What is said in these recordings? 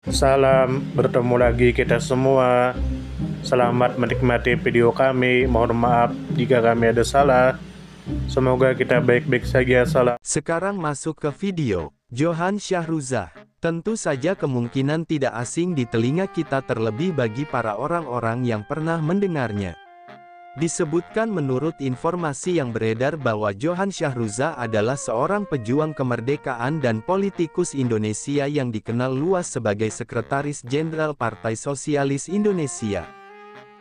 Salam, bertemu lagi kita semua. Selamat menikmati video kami. Mohon maaf jika kami ada salah. Semoga kita baik-baik saja. Salam. Sekarang masuk ke video. Johan Syahrouzah. Tentu saja kemungkinan tidak asing di telinga kita terlebih bagi para orang-orang yang pernah mendengarnya. Disebutkan menurut informasi yang beredar bahwa Johan Syahrouzah adalah seorang pejuang kemerdekaan dan politikus Indonesia yang dikenal luas sebagai Sekretaris Jenderal Partai Sosialis Indonesia.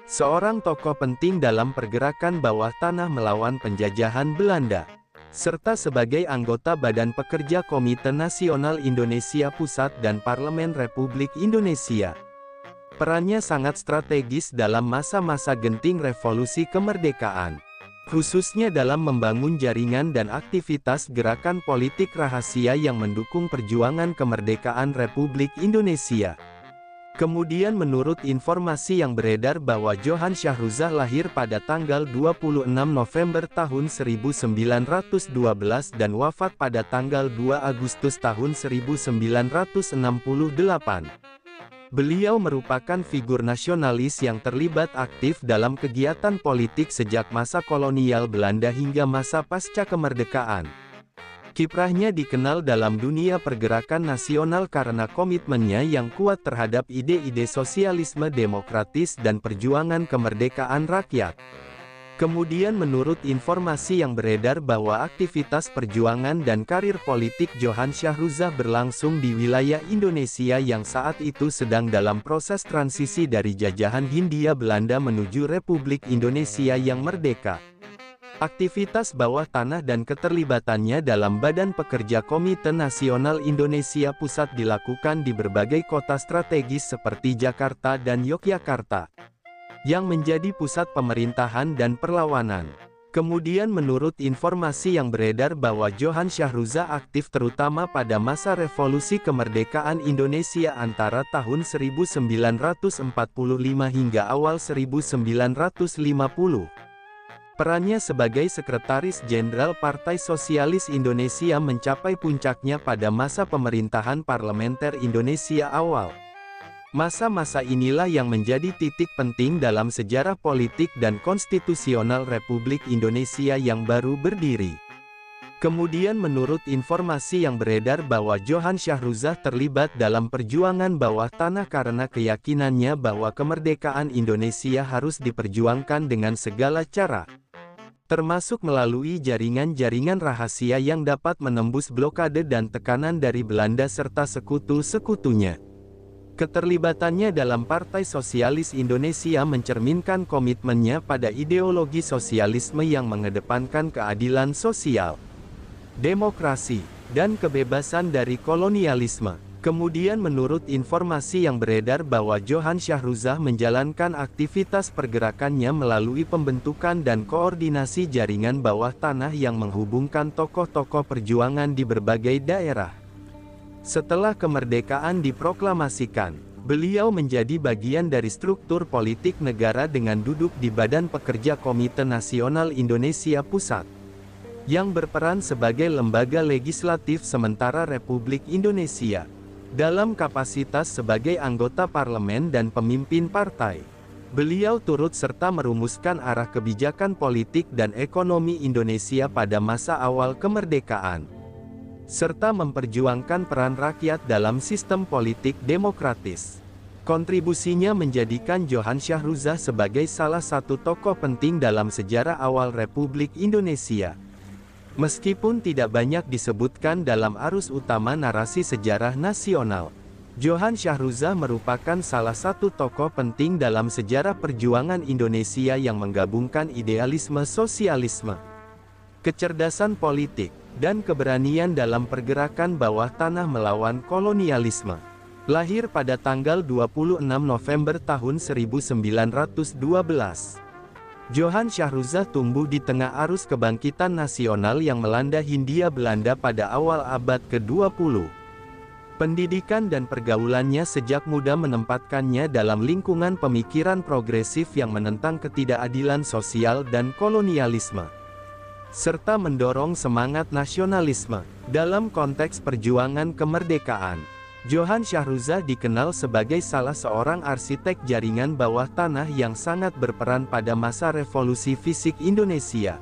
Seorang tokoh penting dalam pergerakan bawah tanah melawan penjajahan Belanda, serta sebagai anggota Badan Pekerja Komite Nasional Indonesia Pusat dan Parlemen Republik Indonesia. Perannya sangat strategis dalam masa-masa genting revolusi kemerdekaan, khususnya dalam membangun jaringan dan aktivitas gerakan politik rahasia yang mendukung perjuangan kemerdekaan Republik Indonesia. Kemudian menurut informasi yang beredar bahwa Johan Syahrouzah lahir pada tanggal 26 November tahun 1912 dan wafat pada tanggal 2 Agustus tahun 1968. Beliau merupakan figur nasionalis yang terlibat aktif dalam kegiatan politik sejak masa kolonial Belanda hingga masa pasca kemerdekaan. Kiprahnya dikenal dalam dunia pergerakan nasional karena komitmennya yang kuat terhadap ide-ide sosialisme demokratis dan perjuangan kemerdekaan rakyat. Kemudian menurut informasi yang beredar bahwa aktivitas perjuangan dan karir politik Johan Syahrouzah berlangsung di wilayah Indonesia yang saat itu sedang dalam proses transisi dari jajahan Hindia Belanda menuju Republik Indonesia yang merdeka. Aktivitas bawah tanah dan keterlibatannya dalam Badan Pekerja Komite Nasional Indonesia Pusat dilakukan di berbagai kota strategis seperti Jakarta dan Yogyakarta, yang menjadi pusat pemerintahan dan perlawanan. Kemudian menurut informasi yang beredar bahwa Johan Syahrouzah aktif terutama pada masa revolusi kemerdekaan Indonesia antara tahun 1945 hingga awal 1950. Perannya sebagai Sekretaris Jenderal Partai Sosialis Indonesia mencapai puncaknya pada masa pemerintahan parlementer Indonesia awal. Masa-masa inilah yang menjadi titik penting dalam sejarah politik dan konstitusional Republik Indonesia yang baru berdiri. Kemudian menurut informasi yang beredar bahwa Johan Syahrouzah terlibat dalam perjuangan bawah tanah karena keyakinannya bahwa kemerdekaan Indonesia harus diperjuangkan dengan segala cara, termasuk melalui jaringan-jaringan rahasia yang dapat menembus blokade dan tekanan dari Belanda serta sekutu-sekutunya. Keterlibatannya dalam Partai Sosialis Indonesia mencerminkan komitmennya pada ideologi sosialisme yang mengedepankan keadilan sosial, demokrasi, dan kebebasan dari kolonialisme. Kemudian menurut informasi yang beredar bahwa Johan Syahrouzah menjalankan aktivitas pergerakannya melalui pembentukan dan koordinasi jaringan bawah tanah yang menghubungkan tokoh-tokoh perjuangan di berbagai daerah. Setelah kemerdekaan diproklamasikan, beliau menjadi bagian dari struktur politik negara dengan duduk di Badan Pekerja Komite Nasional Indonesia Pusat, yang berperan sebagai lembaga legislatif sementara Republik Indonesia. Dalam kapasitas sebagai anggota parlemen dan pemimpin partai, beliau turut serta merumuskan arah kebijakan politik dan ekonomi Indonesia pada masa awal kemerdekaan, serta memperjuangkan peran rakyat dalam sistem politik demokratis. Kontribusinya menjadikan Johan Syahrouzah sebagai salah satu tokoh penting dalam sejarah awal Republik Indonesia. Meskipun tidak banyak disebutkan dalam arus utama narasi sejarah nasional, Johan Syahrouzah merupakan salah satu tokoh penting dalam sejarah perjuangan Indonesia yang menggabungkan idealisme sosialisme, kecerdasan politik, dan keberanian dalam pergerakan bawah tanah melawan kolonialisme. Lahir pada tanggal 26 November tahun 1912, Johan Syahrouzah tumbuh di tengah arus kebangkitan nasional yang melanda Hindia Belanda pada awal abad ke-20. Pendidikan dan pergaulannya sejak muda menempatkannya dalam lingkungan pemikiran progresif yang menentang ketidakadilan sosial dan kolonialisme, serta mendorong semangat nasionalisme. Dalam konteks perjuangan kemerdekaan, Johan Syahroza dikenal sebagai salah seorang arsitek jaringan bawah tanah yang sangat berperan pada masa revolusi fisik Indonesia.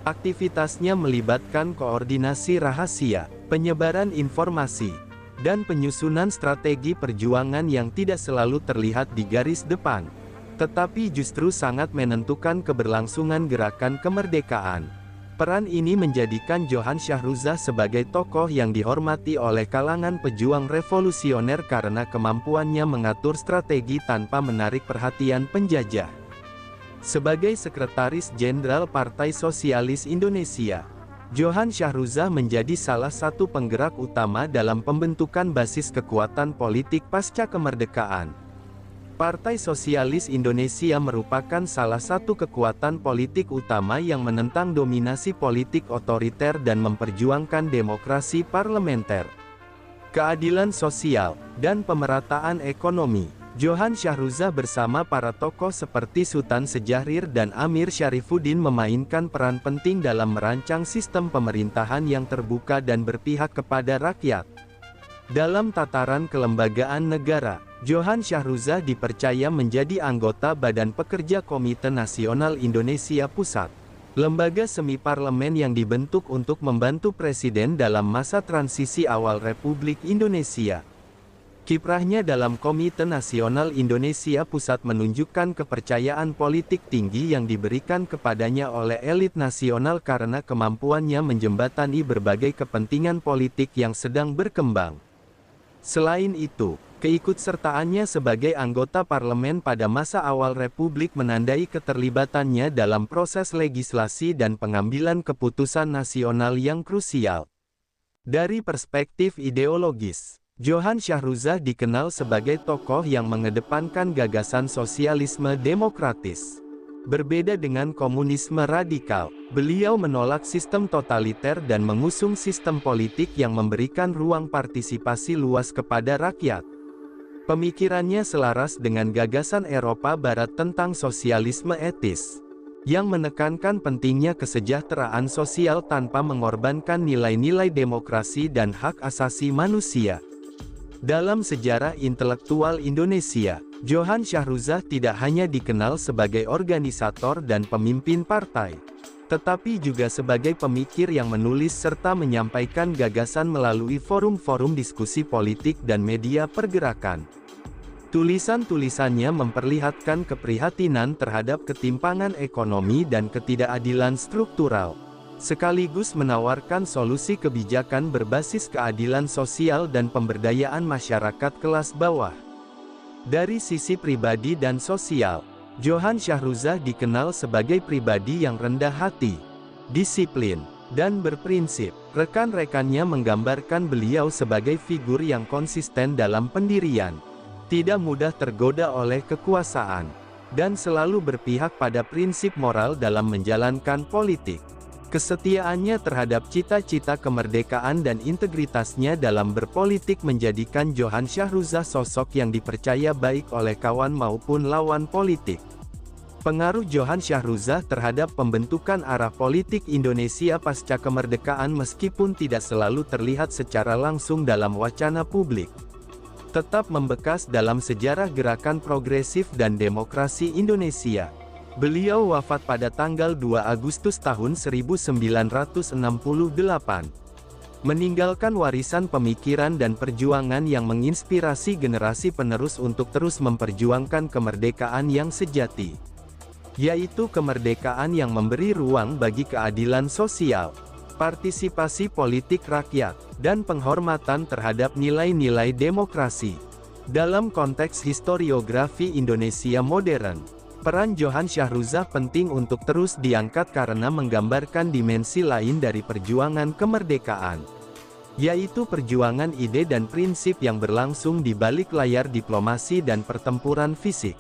Aktivitasnya melibatkan koordinasi rahasia, penyebaran informasi, dan penyusunan strategi perjuangan yang tidak selalu terlihat di garis depan, tetapi justru sangat menentukan keberlangsungan gerakan kemerdekaan. Peran ini menjadikan Johan Syahroza sebagai tokoh yang dihormati oleh kalangan pejuang revolusioner karena kemampuannya mengatur strategi tanpa menarik perhatian penjajah. Sebagai Sekretaris Jenderal Partai Sosialis Indonesia, Johan Syahroza menjadi salah satu penggerak utama dalam pembentukan basis kekuatan politik pasca kemerdekaan. Partai Sosialis Indonesia merupakan salah satu kekuatan politik utama yang menentang dominasi politik otoriter dan memperjuangkan demokrasi parlementer, keadilan sosial, dan pemerataan ekonomi. Johan Syahroza bersama para tokoh seperti Sultan Syahrir dan Amir Syarifuddin memainkan peran penting dalam merancang sistem pemerintahan yang terbuka dan berpihak kepada rakyat. Dalam tataran kelembagaan negara, Johan Syahroza dipercaya menjadi anggota Badan Pekerja Komite Nasional Indonesia Pusat, lembaga semi-parlemen yang dibentuk untuk membantu Presiden dalam masa transisi awal Republik Indonesia. Kiprahnya dalam Komite Nasional Indonesia Pusat menunjukkan kepercayaan politik tinggi yang diberikan kepadanya oleh elit nasional karena kemampuannya menjembatani berbagai kepentingan politik yang sedang berkembang. Selain itu, keikutsertaannya sebagai anggota parlemen pada masa awal Republik menandai keterlibatannya dalam proses legislasi dan pengambilan keputusan nasional yang krusial. Dari perspektif ideologis, Johan Syahroza dikenal sebagai tokoh yang mengedepankan gagasan sosialisme demokratis. Berbeda dengan komunisme radikal, beliau menolak sistem totaliter dan mengusung sistem politik yang memberikan ruang partisipasi luas kepada rakyat. Pemikirannya selaras dengan gagasan Eropa Barat tentang sosialisme etis, yang menekankan pentingnya kesejahteraan sosial tanpa mengorbankan nilai-nilai demokrasi dan hak asasi manusia. Dalam sejarah intelektual Indonesia, Johan Syahroza tidak hanya dikenal sebagai organisator dan pemimpin partai, tetapi juga sebagai pemikir yang menulis serta menyampaikan gagasan melalui forum-forum diskusi politik dan media pergerakan. Tulisan-tulisannya memperlihatkan keprihatinan terhadap ketimpangan ekonomi dan ketidakadilan struktural, sekaligus menawarkan solusi kebijakan berbasis keadilan sosial dan pemberdayaan masyarakat kelas bawah. Dari sisi pribadi dan sosial, Johan Syahroza dikenal sebagai pribadi yang rendah hati, disiplin, dan berprinsip. Rekan-rekannya menggambarkan beliau sebagai figur yang konsisten dalam pendirian, tidak mudah tergoda oleh kekuasaan, dan selalu berpihak pada prinsip moral dalam menjalankan politik. Kesetiaannya terhadap cita-cita kemerdekaan dan integritasnya dalam berpolitik menjadikan Johan Syahroza sosok yang dipercaya baik oleh kawan maupun lawan politik. Pengaruh Johan Syahroza terhadap pembentukan arah politik Indonesia pasca kemerdekaan meskipun tidak selalu terlihat secara langsung dalam wacana publik, tetap membekas dalam sejarah gerakan progresif dan demokrasi Indonesia. Beliau wafat pada tanggal 2 Agustus tahun 1968. Meninggalkan warisan pemikiran dan perjuangan yang menginspirasi generasi penerus untuk terus memperjuangkan kemerdekaan yang sejati, yaitu kemerdekaan yang memberi ruang bagi keadilan sosial, partisipasi politik rakyat, dan penghormatan terhadap nilai-nilai demokrasi. Dalam konteks historiografi Indonesia modern, peran Johan Syahroza penting untuk terus diangkat karena menggambarkan dimensi lain dari perjuangan kemerdekaan, yaitu perjuangan ide dan prinsip yang berlangsung di balik layar diplomasi dan pertempuran fisik.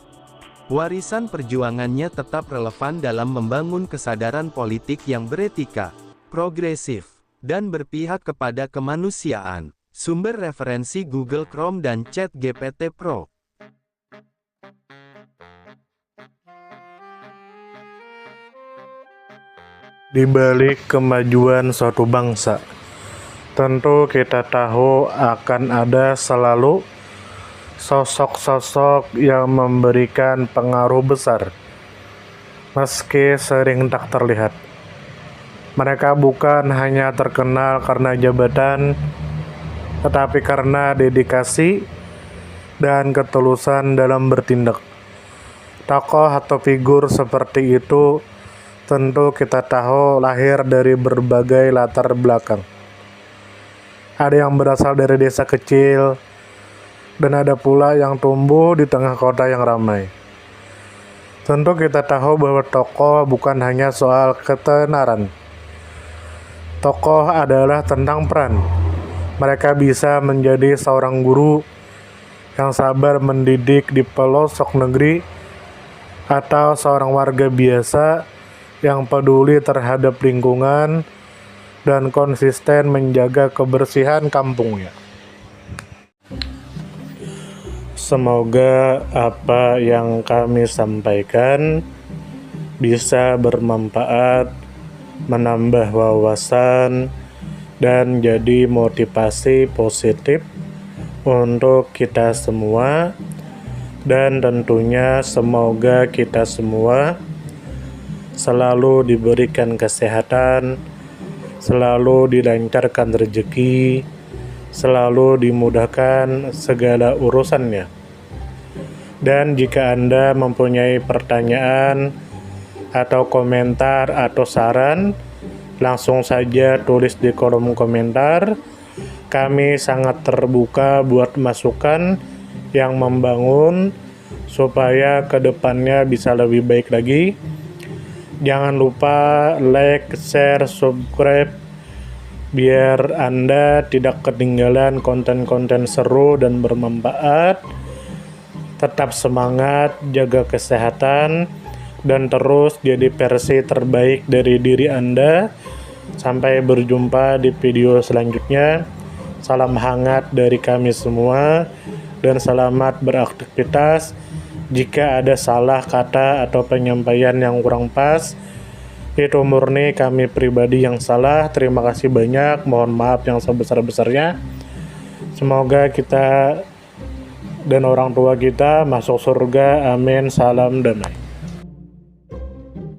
Warisan perjuangannya tetap relevan dalam membangun kesadaran politik yang beretika, progresif, dan berpihak kepada kemanusiaan. Sumber referensi Google Chrome dan ChatGPT Pro. Di balik kemajuan suatu bangsa, Tentu kita tahu akan ada selalu sosok-sosok yang memberikan pengaruh besar, meski sering tak terlihat. Mereka bukan hanya terkenal karena jabatan, tetapi karena dedikasi dan ketulusan dalam bertindak. Tokoh atau figur seperti itu tentu kita tahu lahir dari berbagai latar belakang. Ada yang berasal dari desa kecil, dan ada pula yang tumbuh di tengah kota yang ramai. Tentu kita tahu bahwa tokoh bukan hanya soal ketenaran. Tokoh adalah tentang peran. Mereka bisa menjadi seorang guru yang sabar mendidik di pelosok negeri, atau seorang warga biasa yang peduli terhadap lingkungan dan konsisten menjaga kebersihan kampungnya. Semoga apa yang kami sampaikan bisa bermanfaat, menambah wawasan, dan jadi motivasi positif untuk kita semua. Dan tentunya semoga kita semua selalu diberikan kesehatan, selalu dilancarkan rezeki, selalu dimudahkan segala urusannya. Dan jika Anda mempunyai pertanyaan atau komentar atau saran, langsung saja tulis di kolom komentar. Kami sangat terbuka buat masukan yang membangun supaya kedepannya bisa lebih baik lagi. Jangan lupa like, share, subscribe biar Anda tidak ketinggalan konten-konten seru dan bermanfaat. Tetap semangat, jaga kesehatan, dan terus jadi versi terbaik dari diri Anda. Sampai berjumpa di video selanjutnya. Salam hangat dari kami semua, dan selamat beraktivitas. Jika ada salah kata atau penyampaian yang kurang pas, itu murni kami pribadi yang salah. Terima kasih banyak, mohon maaf yang sebesar-besarnya. Semoga kita dan orang tua kita masuk surga, amin. Salam damai.